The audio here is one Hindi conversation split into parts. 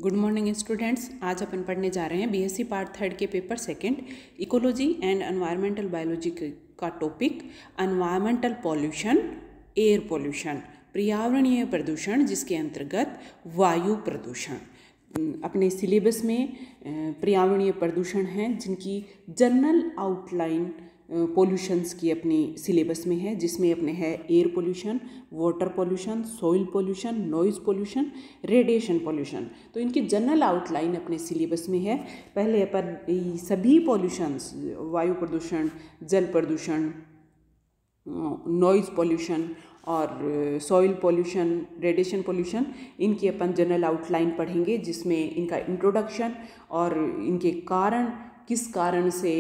Good morning students. आज अपन पढ़ने जा रहे हैं बीएससी पार्ट थर्ड के paper second ecology and environmental biology का topic environmental pollution, air pollution, पर्यावरणीय प्रदूषण, जिसके अंतर्गत वायु प्रदूषण। अपने सिलेबस में पर्यावरणीय प्रदूषण हैं जिनकी जनरल आउटलाइन पोल्यूशंस की अपनी सिलेबस में है, जिसमें अपने है air pollution, water pollution, soil pollution, noise pollution, radiation pollution. तो इनकी जनरल आउटलाइन अपने सिलेबस में है। पहले अपन सभी पोल्यूशंस, वायु प्रदूषण, जल प्रदूषण, नॉइज़ पोल्यूशन और सॉइल पोल्यूशन, रेडिएशन पोल्यूशन, इनकी अपन जनरल आउटलाइन पढ़ेंगे, जिसमें इनका इंट्रोडक्शन और इनके कारण, किस कारण से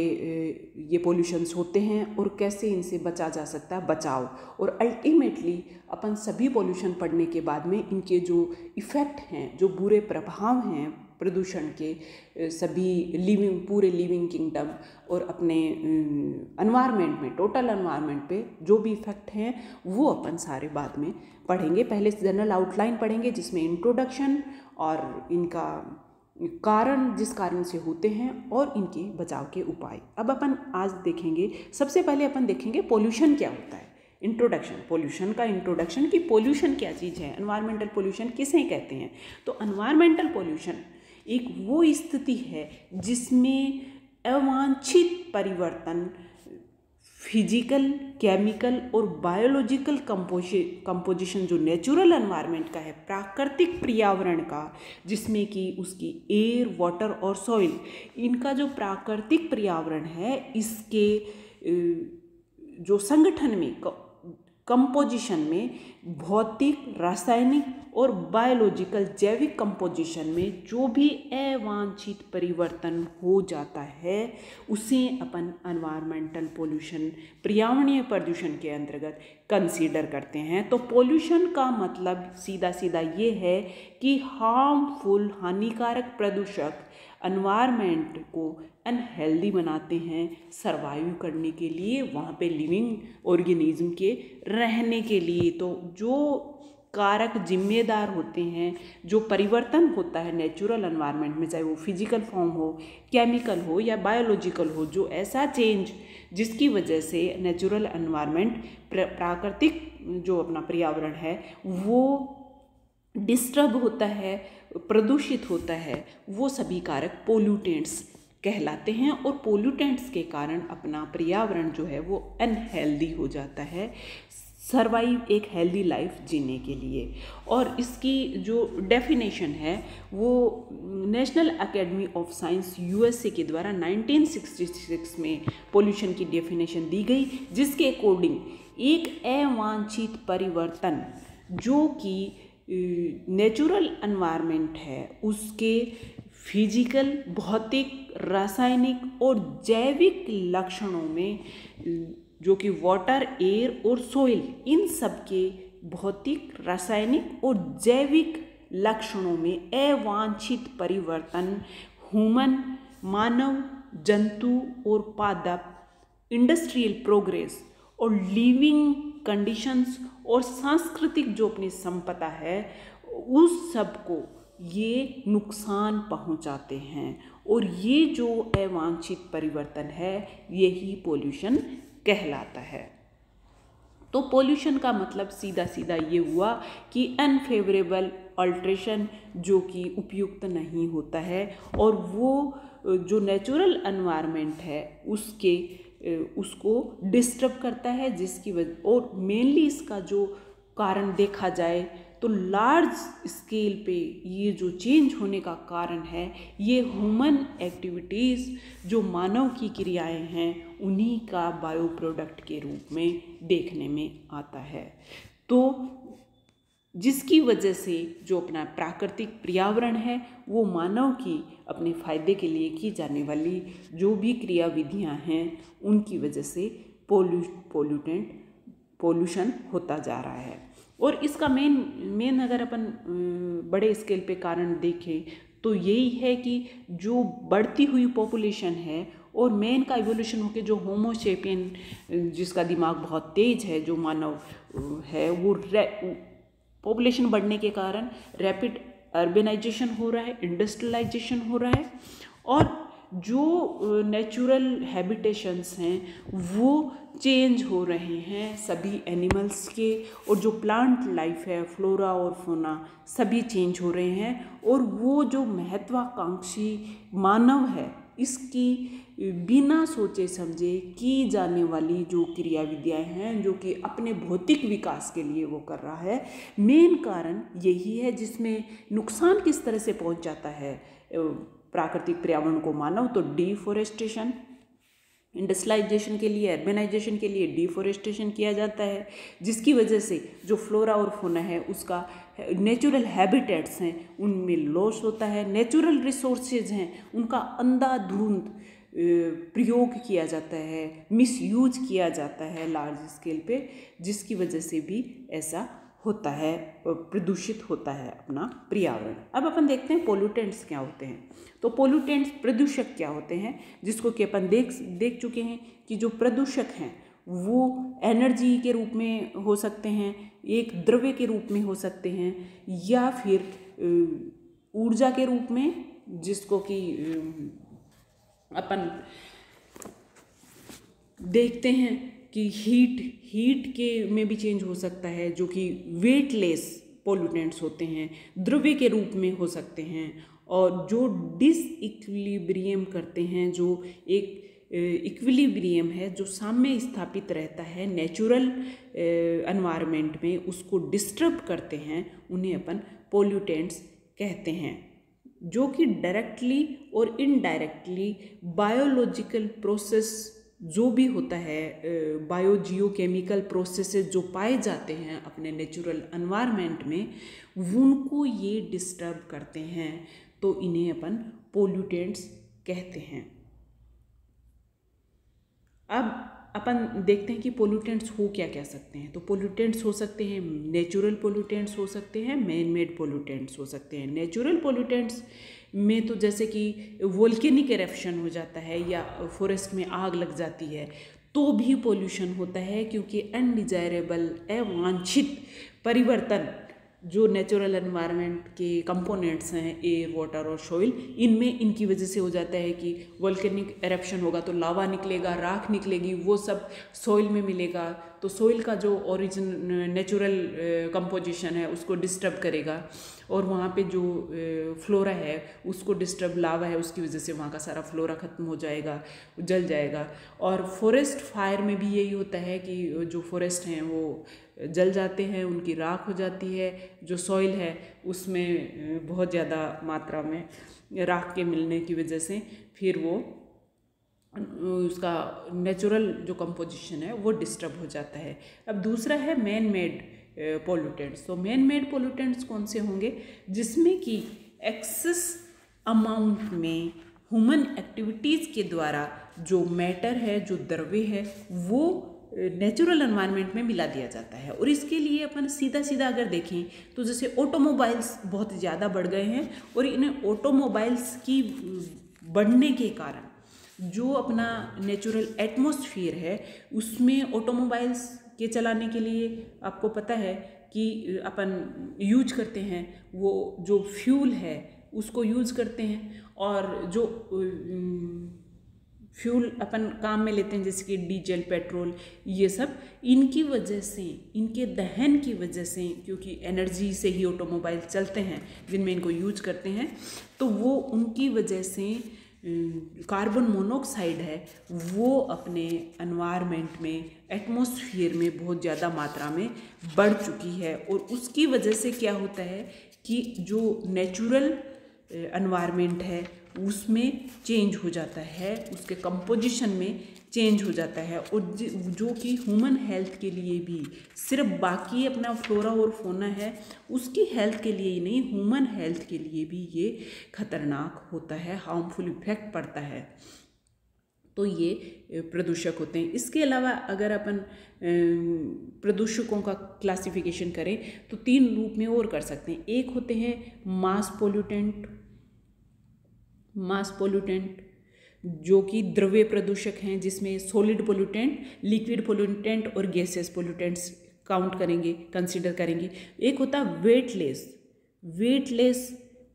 ये पोल्यूशंस होते हैं और कैसे इनसे बचा जा सकता है, बचाव। और अल्टीमेटली अपन सभी पोल्यूशन पढ़ने के बाद में इनके जो इफ़ेक्ट हैं, जो बुरे प्रभाव हैं प्रदूषण के सभी पूरे लिविंग किंगडम और अपने एनवायरनमेंट में, टोटल एनवायरनमेंट पे जो भी इफ़ेक्ट हैं वो अपन सारे बाद में पढ़ेंगे। पहले जनरल आउटलाइन पढ़ेंगे, जिसमें इंट्रोडक्शन और इनका कारण, जिस कारण से होते हैं, और इनके बचाव के उपाय। अब अपन आज देखेंगे, सबसे पहले अपन देखेंगे पोल्यूशन क्या होता है। इंट्रोडक्शन, पोल्यूशन का इंट्रोडक्शन कि पोल्यूशन क्या चीज़ है, एनवायरमेंटल पोल्यूशन किसे कहते हैं। तो एनवायरमेंटल पोल्यूशन एक वो स्थिति है जिसमें अवांछित परिवर्तन फिजिकल, केमिकल और बायोलॉजिकल कंपोजिशन जो नेचुरल एनवायरनमेंट का है, प्राकृतिक पर्यावरण का, जिसमें कि उसकी एयर, वाटर और सॉइल, इनका जो प्राकृतिक पर्यावरण है, इसके जो संगठन में, कंपोजिशन में, भौतिक, रासायनिक और बायोलॉजिकल, जैविक कंपोजिशन में जो भी अवांछित परिवर्तन हो जाता है उसे अपन एनवायरमेंटल पोल्यूशन, पर्यावरणीय प्रदूषण के अंतर्गत कंसीडर करते हैं। तो पोल्यूशन का मतलब सीधा सीधा ये है कि हार्मफुल, हानिकारक प्रदूषक एनवायरनमेंट को अनहेल्दी बनाते हैं सर्वाइव करने के लिए, वहाँ पे लिविंग ऑर्गेनिज्म के रहने के लिए। तो जो कारक जिम्मेदार होते हैं, जो परिवर्तन होता है नेचुरल एनवायरनमेंट में, चाहे वो फिजिकल फॉर्म हो, केमिकल हो या बायोलॉजिकल हो, जो ऐसा चेंज जिसकी वजह से नेचुरल एनवायरनमेंट, प्राकृतिक जो अपना पर्यावरण है वो डिस्टर्ब होता है, प्रदूषित होता है, वो सभी कारक पोल्यूटेंट्स कहलाते हैं। और पोल्यूटेंट्स के कारण अपना पर्यावरण जो है वो अनहेल्दी हो जाता है सर्वाइव, एक हेल्दी लाइफ जीने के लिए। और इसकी जो डेफिनेशन है वो national academy of science USA के द्वारा 1966 में पोल्यूशन की डेफिनेशन दी गई, जिसके अकॉर्डिंग एक अवांछित परिवर्तन जो कि नेचुरल एनवायरनमेंट है उसके फिजिकल, भौतिक, रासायनिक और जैविक लक्षणों में, जो कि वाटर, एयर और सॉइल, इन सब के भौतिक, रासायनिक और जैविक लक्षणों में अवांछित परिवर्तन ह्यूमन, मानव, जंतु और पादप, इंडस्ट्रियल प्रोग्रेस और लिविंग कंडीशंस और सांस्कृतिक जो अपनी संपदा है, उस सब को ये नुकसान पहुंचाते हैं। और ये जो अवांछित परिवर्तन है यही पोल्यूशन कहलाता है। तो पोल्यूशन का मतलब सीधा सीधा ये हुआ कि अनफेवरेबल अल्ट्रेशन, जो कि उपयुक्त नहीं होता है, और वो जो नेचुरल एनवायरनमेंट है उसको डिस्टर्ब करता है, जिसकी वजह, और मेनली इसका जो कारण देखा जाए तो लार्ज स्केल पे ये जो चेंज होने का कारण है ये ह्यूमन एक्टिविटीज़, जो मानव की क्रियाएं हैं, उन्हीं का बायो प्रोडक्ट के रूप में देखने में आता है। तो जिसकी वजह से जो अपना प्राकृतिक पर्यावरण है वो मानव की अपने फ़ायदे के लिए की जाने वाली जो भी क्रियाविधियां हैं उनकी वजह से पोल्यूशन होता जा रहा है। और इसका मेन अगर अपन बड़े स्केल पे कारण देखें तो यही है कि जो बढ़ती हुई पॉपुलेशन है और मेन का इवोल्यूशन होकर जो होमो सेपियन, जिसका दिमाग बहुत तेज है, जो मानव है, वो पॉपुलेशन बढ़ने के कारण रैपिड अर्बनाइजेशन हो रहा है, इंडस्ट्रियलाइजेशन हो रहा है, और जो नेचुरल हैबिटेशंस हैं वो चेंज हो रहे हैं सभी एनिमल्स के, और जो प्लांट लाइफ है, फ्लोरा और फोना, सभी चेंज हो रहे हैं। और वो जो महत्वाकांक्षी मानव है, इसकी बिना सोचे समझे की जाने वाली जो क्रिया विधियाँ हैं, जो कि अपने भौतिक विकास के लिए वो कर रहा है, मेन कारण यही है, जिसमें नुकसान किस तरह से पहुंच जाता है प्राकृतिक पर्यावरण को मानव। तो डिफोरेस्टेशन, इंडस्ट्रियलाइजेशन के लिए, अर्बनाइजेशन के लिए डिफोरेस्टेशन किया जाता है, जिसकी वजह से जो फ्लोरा और फौना है उसका नेचुरल हैबिटेट्स हैं उनमें लॉस होता है। नेचुरल रिसोर्सेज हैं उनका अंधाधुंध प्रयोग किया जाता है, मिसयूज किया जाता है लार्ज स्केल पे, जिसकी वजह से भी ऐसा होता है, प्रदूषित होता है अपना पर्यावरण। अब अपन देखते हैं पोल्यूटेंट्स क्या होते हैं। तो पोल्यूटेंट्स, प्रदूषक क्या होते हैं, जिसको कि अपन देख चुके हैं कि जो प्रदूषक हैं वो एनर्जी के रूप में हो सकते हैं, एक द्रव्य के रूप में हो सकते हैं, या फिर ऊर्जा के रूप में, जिसको कि अपन देखते हैं कि हीट के में भी चेंज हो सकता है, जो कि वेटलेस पोल्यूटेंट्स होते हैं, द्रव्य के रूप में हो सकते हैं, और जो डिसइक्विलिब्रियम करते हैं, जो एक इक्विलिब्रियम है जो साम्य स्थापित रहता है नेचुरल एनवायरनमेंट में, उसको डिस्टर्ब करते हैं, उन्हें अपन पोल्यूटेंट्स कहते हैं, जो कि डायरेक्टली और इनडायरेक्टली बायोलॉजिकल प्रोसेस जो भी होता है, बायोजियोकेमिकल प्रोसेसेस जो पाए जाते हैं अपने नेचुरल एनवायरनमेंट में, उनको ये डिस्टर्ब करते हैं, तो इन्हें अपन पोल्यूटेंट्स कहते हैं। अब अपन देखते हैं कि पोल्यूटेंट्स हो क्या क्या सकते हैं। तो पोल्यूटेंट्स हो सकते हैं नेचुरल पोल्यूटेंट्स हो सकते हैं, मैन मेड पोल्यूटेंट्स हो सकते हैं। नेचुरल पोल्यूटेंट्स में तो जैसे कि वोल्केनिक एरप्शन हो जाता है, या फॉरेस्ट में आग लग जाती है, तो भी पोल्यूशन होता है, क्योंकि अनडिजायरेबल, अवांछित परिवर्तन जो नेचुरल एनवायरनमेंट के कंपोनेंट्स हैं, एयर, वाटर और सॉइल, इनमें इनकी वजह से हो जाता है कि वोल्केनिक एरप्शन होगा तो लावा निकलेगा, राख निकलेगी, वो सब सॉइल में मिलेगा, तो सॉइल का जो ओरिजिन नेचुरल कंपोजिशन है उसको डिस्टर्ब करेगा, और वहाँ पे जो फ्लोरा है उसको डिस्टर्ब, लावा है उसकी वजह से वहाँ का सारा फ्लोरा ख़त्म हो जाएगा, जल जाएगा। और फॉरेस्ट फायर में भी यही होता है कि जो फॉरेस्ट हैं वो जल जाते हैं, उनकी राख हो जाती है, जो सॉइल है उसमें बहुत ज़्यादा मात्रा में राख के मिलने की वजह से फिर वो उसका नेचुरल जो कंपोजिशन है वो डिस्टर्ब हो जाता है। अब दूसरा है मैन मेड पोल्यूटेंट्स। तो मैन मेड पोल्यूटेंट्स कौन से होंगे, जिसमें कि एक्सेस अमाउंट में ह्यूमन एक्टिविटीज़ के द्वारा जो मैटर है, जो द्रव्य है, वो नेचुरल एनवायरनमेंट में मिला दिया जाता है। और इसके लिए अपन सीधा अगर देखें तो जैसे ऑटोमोबाइल्स बहुत ज़्यादा बढ़ गए हैं, और इन ऑटोमोबाइल्स की बढ़ने के कारण जो अपना नेचुरल एटमॉस्फेयर है उसमें ऑटोमोबाइल्स के चलाने के लिए आपको पता है कि अपन यूज करते हैं, वो जो फ्यूल है उसको यूज करते हैं, और जो फ्यूल अपन काम में लेते हैं जैसे कि डीजल, पेट्रोल, ये सब इनकी वजह से, इनके दहन की वजह से, क्योंकि एनर्जी से ही ऑटोमोबाइल चलते हैं जिनमें इनको यूज करते हैं, तो वो उनकी वजह से कार्बन मोनोऑक्साइड है वो अपने एनवायरनमेंट में, एटमॉस्फेयर में बहुत ज़्यादा मात्रा में बढ़ चुकी है। और उसकी वजह से क्या होता है कि जो नेचुरल एनवायरनमेंट है उसमें चेंज हो जाता है, उसके कंपोजिशन में चेंज हो जाता है, और जो कि ह्यूमन हेल्थ के लिए भी, सिर्फ बाकी अपना फ्लोरा और फौना है उसकी हेल्थ के लिए ही नहीं, ह्यूमन हेल्थ के लिए भी ये खतरनाक होता है, हार्मफुल इफेक्ट पड़ता है। तो ये प्रदूषक होते हैं। इसके अलावा अगर अपन प्रदूषकों का क्लासिफिकेशन करें तो 3 रूप में और कर सकते हैं। एक होते हैं मास पोल्यूटेंट जो कि द्रव्य प्रदूषक हैं, जिसमें सॉलिड पोल्यूटेंट, लिक्विड पोल्यूटेंट और गैसेस पोल्यूटेंट्स कंसिडर करेंगे। एक होता है वेटलेस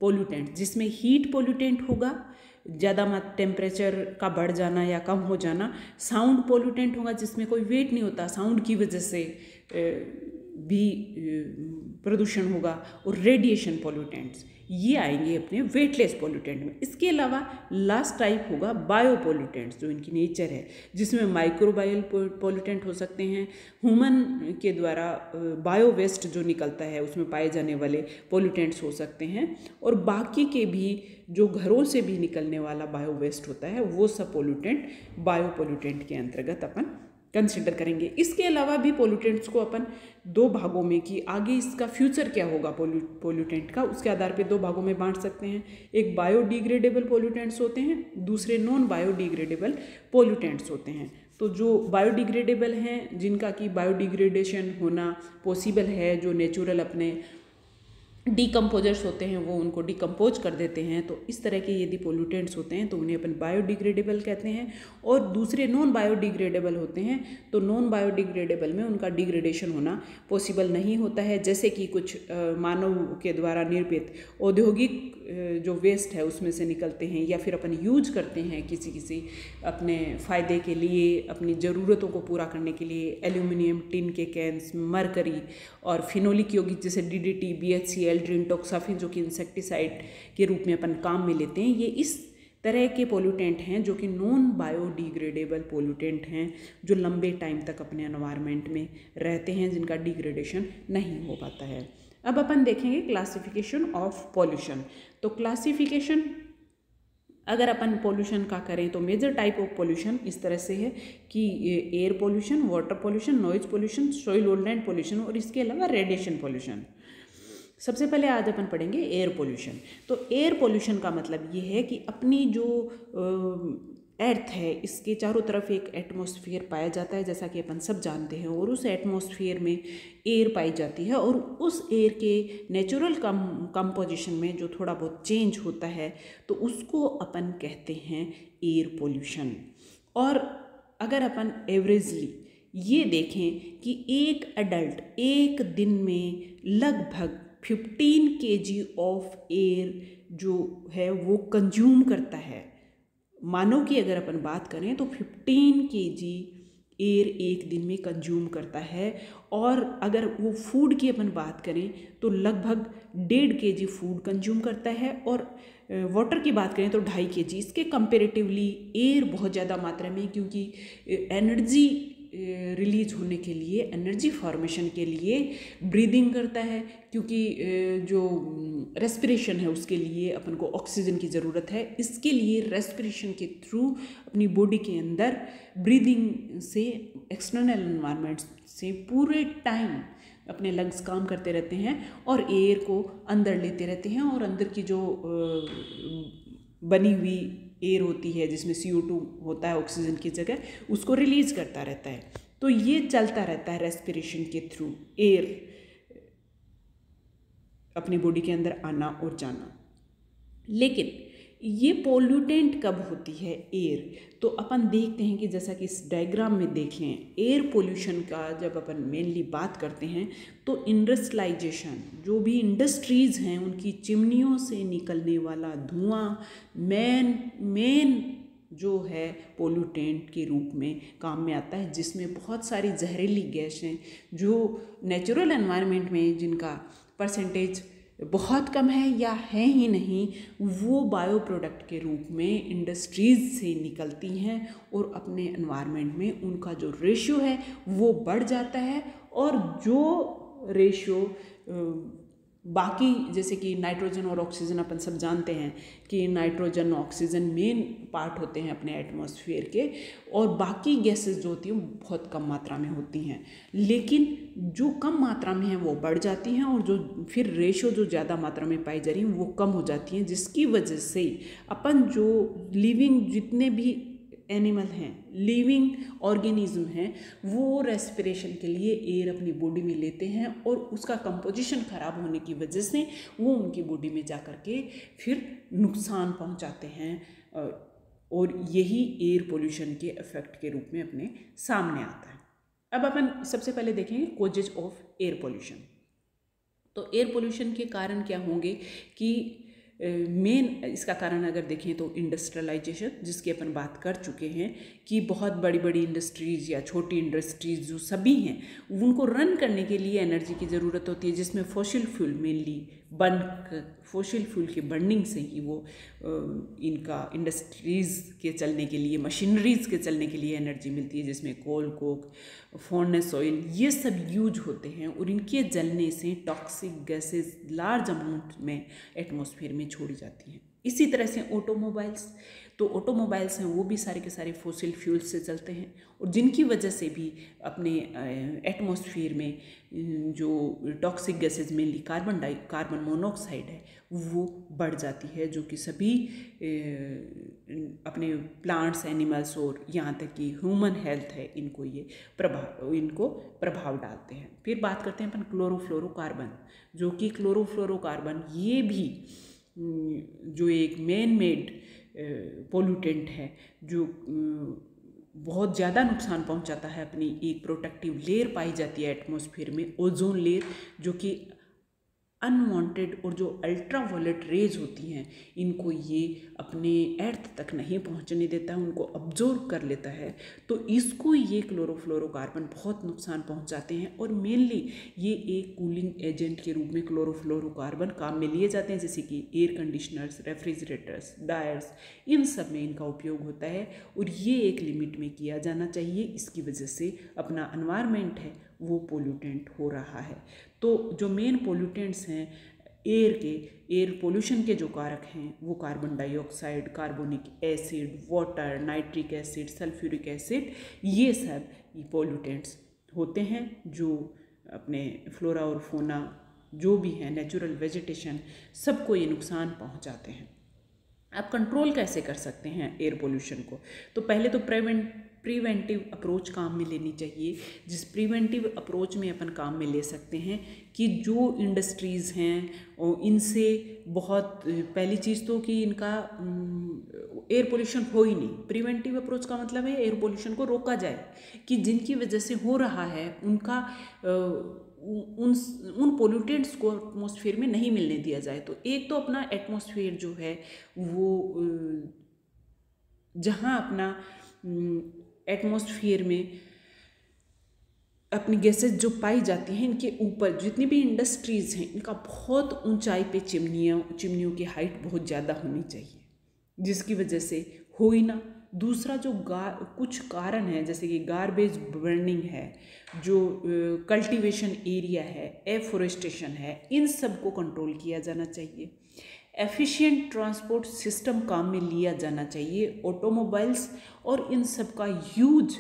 पोल्यूटेंट, जिसमें हीट पोल्यूटेंट होगा, ज़्यादा टेम्परेचर का बढ़ जाना या कम हो जाना। साउंड पोल्यूटेंट होगा, जिसमें कोई वेट नहीं होता, साउंड की वजह से भी प्रदूषण होगा। और रेडिएशन पोल्यूटेंट्स, ये आएंगे अपने वेटलेस पोल्यूटेंट में। इसके अलावा लास्ट टाइप होगा बायो पोल्यूटेंट्स, जो इनकी नेचर है, जिसमें माइक्रोबायल पोल्यूटेंट हो सकते हैं, ह्यूमन के द्वारा बायो वेस्ट जो निकलता है उसमें पाए जाने वाले पोल्यूटेंट्स हो सकते हैं, और बाकी के भी जो घरों से भी निकलने वाला बायो वेस्ट होता है, वो सब पोल्यूटेंट बायो पोल्यूटेंट के अंतर्गत अपन कंसिडर करेंगे। इसके अलावा भी पोल्यूटेंट्स को अपन दो भागों में, कि आगे इसका फ्यूचर क्या होगा पोल्यूटेंट का, उसके आधार पे दो भागों में बांट सकते हैं। एक बायोडिग्रेडेबल पोल्यूटेंट्स होते हैं, दूसरे नॉन बायोडिग्रेडेबल पोल्यूटेंट्स होते हैं। तो जो बायोडिग्रेडेबल हैं, जिनका कि बायोडिग्रेडेशन होना पॉसिबल है, जो नेचुरल अपने डिकम्पोजर्स होते हैं वो उनको डिकम्पोज कर देते हैं, तो इस तरह के यदि पोल्यूटेंट्स होते हैं तो उन्हें अपन बायोडिग्रेडेबल कहते हैं। और दूसरे नॉन बायोडिग्रेडेबल होते हैं, तो नॉन बायोडिग्रेडेबल में उनका डिग्रेडेशन होना पॉसिबल नहीं होता है, जैसे कि कुछ मानव के द्वारा निर्मित औद्योगिक जो वेस्ट है उसमें से निकलते हैं, या फिर अपन यूज करते हैं किसी अपने फ़ायदे के लिए, अपनी ज़रूरतों को पूरा करने के लिए, एल्यूमिनियम, टिन के कैंस, मरकरी और फिनोलिक यौगिक जैसे DDT, BHCl, ड्रिंटोक्साफिन, जो कि इंसेक्टिसाइड के रूप में अपन काम में लेते हैं। ये इस तरह के पोल्यूटेंट हैं जो कि नॉन बायोडिग्रेडेबल पोल्यूटेंट हैं, जो लंबे टाइम तक अपने एनवायरनमेंट में रहते हैं, जिनका डिग्रेडेशन नहीं हो पाता है। अब अपन देखेंगे क्लासिफिकेशन ऑफ पोल्यूशन। तो क्लासिफिकेशन अगर अपन पोल्यूशन का करें तो मेजर टाइप ऑफ पोल्यूशन इस तरह से है कि air pollution, water pollution, noise pollution, soil और लैंड पोल्यूशन, और इसके अलावा रेडिएशन पोल्यूशन। सबसे पहले आज अपन पढ़ेंगे एयर पोल्यूशन। तो एयर पोल्यूशन का मतलब ये है कि अपनी जो अर्थ है इसके चारों तरफ एक एटमॉस्फेयर पाया जाता है, जैसा कि अपन सब जानते हैं, और उस एटमॉस्फेयर में एयर पाई जाती है, और उस एयर के नेचुरल कंपोजिशन में जो थोड़ा बहुत चेंज होता है तो उसको अपन कहते हैं एयर पोल्यूशन। और अगर अपन एवरेजली ये देखें कि एक अडल्ट एक दिन में लगभग 15 kg ऑफ एयर जो है वो कंज्यूम करता है। मानव की अगर अपन बात करें तो 15 kg एयर एक दिन में कंज्यूम करता है, और अगर वो फूड की अपन बात करें तो लगभग 1.5 kg फूड कंज्यूम करता है, और वाटर की बात करें तो 2.5 kg। इसके कंपेरेटिवली एयर बहुत ज़्यादा मात्रा में, क्योंकि एनर्जी रिलीज होने के लिए, एनर्जी फॉर्मेशन के लिए ब्रीदिंग करता है, क्योंकि जो रेस्पिरेशन है उसके लिए अपन को ऑक्सीजन की ज़रूरत है। इसके लिए रेस्पिरेशन के थ्रू अपनी बॉडी के अंदर ब्रीदिंग से, एक्सटर्नल एनवायरनमेंट से पूरे टाइम अपने लंग्स काम करते रहते हैं और एयर को अंदर लेते रहते हैं, और अंदर की जो बनी हुई एयर होती है जिसमें CO2 होता है ऑक्सीजन की जगह, उसको रिलीज करता रहता है। तो ये चलता रहता है रेस्पिरेशन के थ्रू, एयर अपनी बॉडी के अंदर आना और जाना। लेकिन ये पोल्यूटेंट कब होती है एयर? तो अपन देखते हैं कि जैसा कि इस डायग्राम में देख लें, एयर पोल्यूशन का जब अपन मेनली बात करते हैं तो इंडस्ट्रियलाइजेशन, जो भी इंडस्ट्रीज़ हैं उनकी चिमनियों से निकलने वाला धुआं मेन जो है पोल्यूटेंट के रूप में काम में आता है, जिसमें बहुत सारी जहरीली गैस हैं जो नेचुरल एनवायरनमेंट में जिनका परसेंटेज बहुत कम है या है ही नहीं, वो बायो प्रोडक्ट के रूप में इंडस्ट्रीज़ से निकलती हैं, और अपने एनवायरनमेंट में उनका जो रेशियो है वो बढ़ जाता है। और जो रेशियो बाकी, जैसे कि नाइट्रोजन और ऑक्सीजन, अपन सब जानते हैं कि नाइट्रोजन ऑक्सीजन मेन पार्ट होते हैं अपने एटमॉस्फेयर के, और बाकी गैसेस जो होती हैं वो बहुत कम मात्रा में होती हैं, लेकिन जो कम मात्रा में हैं वो बढ़ जाती हैं, और जो फिर रेशो जो ज़्यादा मात्रा में पाई जा रही हैं वो कम हो जाती हैं, जिसकी वजह से अपन जो लिविंग जितने भी एनिमल हैं, लिविंग ऑर्गेनिज्म हैं, वो रेस्पिरेशन के लिए एयर अपनी बॉडी में लेते हैं, और उसका कंपोजिशन ख़राब होने की वजह से वो उनकी बॉडी में जा कर के फिर नुकसान पहुंचाते हैं, और यही एयर पोल्यूशन के इफेक्ट के रूप में अपने सामने आता है। अब अपन सबसे पहले देखेंगे कॉजेज ऑफ एयर पोल्यूशन। तो एयर पोल्यूशन के कारण क्या होंगे कि मेन इसका कारण अगर देखें तो इंडस्ट्रियलाइजेशन, जिसकी अपन बात कर चुके हैं कि बहुत बड़ी बड़ी इंडस्ट्रीज़ या छोटी इंडस्ट्रीज़ जो सभी हैं उनको रन करने के लिए एनर्जी की ज़रूरत होती है, जिसमें fossil fuel mainly fossil fuel के बर्निंग से ही वो इनका इंडस्ट्रीज़ के चलने के लिए, मशीनरीज़ के चलने के लिए एनर्जी मिलती है, जिसमें कोल, कोक, फर्नेस ऑयल ये सब यूज होते हैं और इनके जलने से टॉक्सिक गैसेस लार्ज अमाउंट में एटमॉस्फेयर में छोड़ी जाती हैं। इसी तरह से ऑटोमोबाइल्स हैं वो भी सारे के सारे फॉसिल फ्यूल से चलते हैं और जिनकी वजह से भी अपने एटमॉस्फेयर में जो toxic gases mainly carbon monoxide है वो बढ़ जाती है, जो कि सभी अपने प्लांट्स, एनिमल्स और यहाँ तक कि ह्यूमन हेल्थ है इनको प्रभाव डालते हैं। फिर बात करते हैं अपन क्लोरोफ्लोरोकार्बन, जो कि क्लोरोफ्लोरोकार्बन ये भी जो एक मैन मेड पोल्यूटेंट है जो बहुत ज़्यादा नुकसान पहुंचाता है। अपनी एक प्रोटेक्टिव लेयर पाई जाती है एटमॉस्फेयर में, ओजोन लेयर, जो कि अनवांटेड और जो अल्ट्रावायलेट रेज होती हैं इनको ये अपने अर्थ तक नहीं पहुंचने देता है, उनको अब्जॉर्ब कर लेता है। तो इसको ये क्लोरोफ्लोरोकार्बन बहुत नुकसान पहुंचाते हैं और मेनली ये एक कूलिंग एजेंट के रूप में क्लोरोफ्लोरोकार्बन काम में लिए जाते हैं, जैसे कि एयर कंडीशनर्स, रेफ्रिजरेटर्स, ड्रायर्स, इन सब में इनका उपयोग होता है और ये एक लिमिट में किया जाना चाहिए। इसकी वजह से अपना एनवायरनमेंट है वो पोल्यूटेंट हो रहा है। तो जो मेन पोल्यूटेंट्स हैं एयर पोल्यूशन के जो कारक हैं वो carbon dioxide, carbonic acid, water, nitric acid, sulphuric acid, ये सब पोल्यूटेंट्स होते हैं जो अपने फ्लोरा और फोना जो भी है, नेचुरल वेजिटेशन, सबको ये नुकसान पहुंचाते हैं। आप कंट्रोल कैसे कर सकते हैं एयर पोल्यूशन को? तो पहले तो प्रिवेंटिव अप्रोच काम में लेनी चाहिए, जिस प्रिवेंटिव अप्रोच में अपन काम में ले सकते हैं कि जो इंडस्ट्रीज़ हैं और इनसे बहुत पहली चीज़ तो कि इनका एयर पोल्यूशन हो ही नहीं। प्रिवेंटिव अप्रोच का मतलब है एयर पोल्यूशन को रोका जाए कि जिनकी वजह से हो रहा है उनका उन पोल्यूटेंट्स को एटमॉस्फेयर में नहीं मिलने दिया जाए। तो एक तो अपना एटमॉस्फेयर जो है वो जहाँ अपना एटमॉस्फेयर में अपनी गैसेस जो पाई जाती हैं इनके ऊपर जितनी भी इंडस्ट्रीज़ हैं इनका बहुत ऊंचाई पे चिमनियों की हाइट बहुत ज़्यादा होनी चाहिए, जिसकी वजह से हो ही ना। दूसरा जो कुछ कारण है जैसे कि गार्बेज बर्निंग है, जो कल्टीवेशन एरिया है, एफोरेस्टेशन है, इन सब को कंट्रोल किया जाना चाहिए। एफिशिएंट ट्रांसपोर्ट सिस्टम काम में लिया जाना चाहिए। ऑटोमोबाइल्स और इन सब का यूज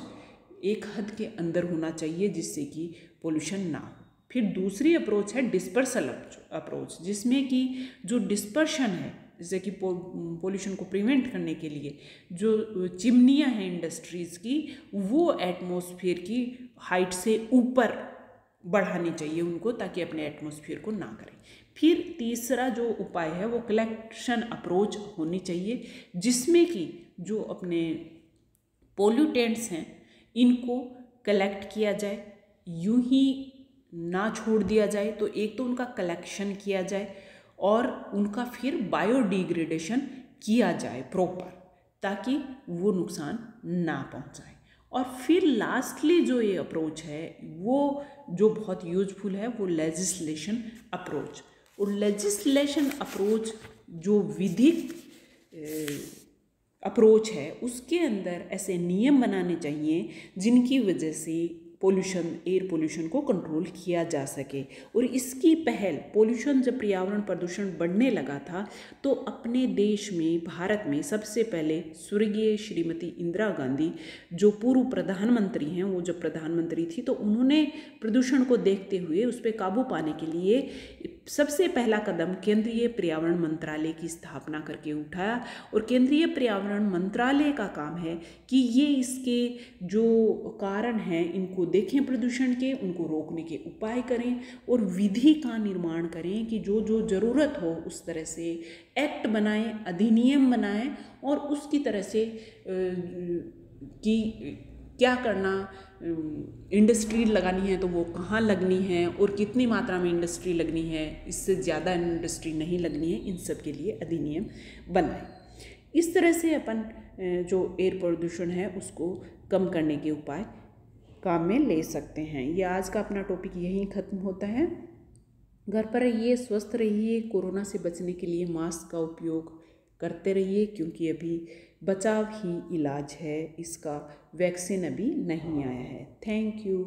एक हद के अंदर होना चाहिए जिससे कि पोल्यूशन ना हो। फिर दूसरी अप्रोच है डिस्पर्सल अप्रोच, जिसमें कि जो डिस्पर्शन है जैसे कि पोल्यूशन को प्रिवेंट करने के लिए जो चिमनियाँ हैं इंडस्ट्रीज़ की वो एटमॉस्फेयर की हाइट से ऊपर बढ़ानी चाहिए उनको, ताकि अपने एटमॉस्फेयर को ना करें। फिर तीसरा जो उपाय है वो कलेक्शन अप्रोच होनी चाहिए, जिसमें कि जो अपने पोल्यूटेंट्स हैं इनको कलेक्ट किया जाए, यूं ही ना छोड़ दिया जाए। तो एक तो उनका कलेक्शन किया जाए और उनका फिर बायोडिग्रेडेशन किया जाए प्रॉपर, ताकि वो नुकसान ना पहुंचाए। और फिर लास्टली जो ये अप्रोच है वो जो बहुत यूजफुल है वो लेजिस्लेशन अप्रोच। और लेजिस्लेशन अप्रोच जो विधिक अप्रोच है उसके अंदर ऐसे नियम बनाने चाहिए जिनकी वजह से एयर पोल्यूशन को कंट्रोल किया जा सके। और इसकी पहल पोल्यूशन जब पर्यावरण प्रदूषण बढ़ने लगा था तो अपने देश में, भारत में सबसे पहले स्वर्गीय श्रीमती इंदिरा गांधी जो पूर्व प्रधानमंत्री हैं, वो जब प्रधानमंत्री थी तो उन्होंने प्रदूषण को देखते हुए उस पर काबू पाने के लिए सबसे पहला कदम केंद्रीय पर्यावरण मंत्रालय की स्थापना करके उठाया। और केंद्रीय पर्यावरण मंत्रालय का काम है कि ये इसके जो कारण हैं इनको देखें, प्रदूषण के, उनको रोकने के उपाय करें और विधि का निर्माण करें कि जो जो ज़रूरत हो उस तरह से एक्ट बनाएं, अधिनियम बनाएं और उसकी तरह से कि क्या करना, इंडस्ट्री लगानी है तो वो कहाँ लगनी है और कितनी मात्रा में इंडस्ट्री लगनी है, इससे ज़्यादा इंडस्ट्री नहीं लगनी है, इन सब के लिए अधिनियम बनाए। इस तरह से अपन जो एयर प्रदूषण है उसको कम करने के उपाय काम में ले सकते हैं। ये आज का अपना टॉपिक यहीं ख़त्म होता है। घर पर रहिए, स्वस्थ रहिए, कोरोना से बचने के लिए मास्क का उपयोग करते रहिए, क्योंकि अभी बचाव ही इलाज है, इसका वैक्सीन अभी नहीं आया है। Thank you.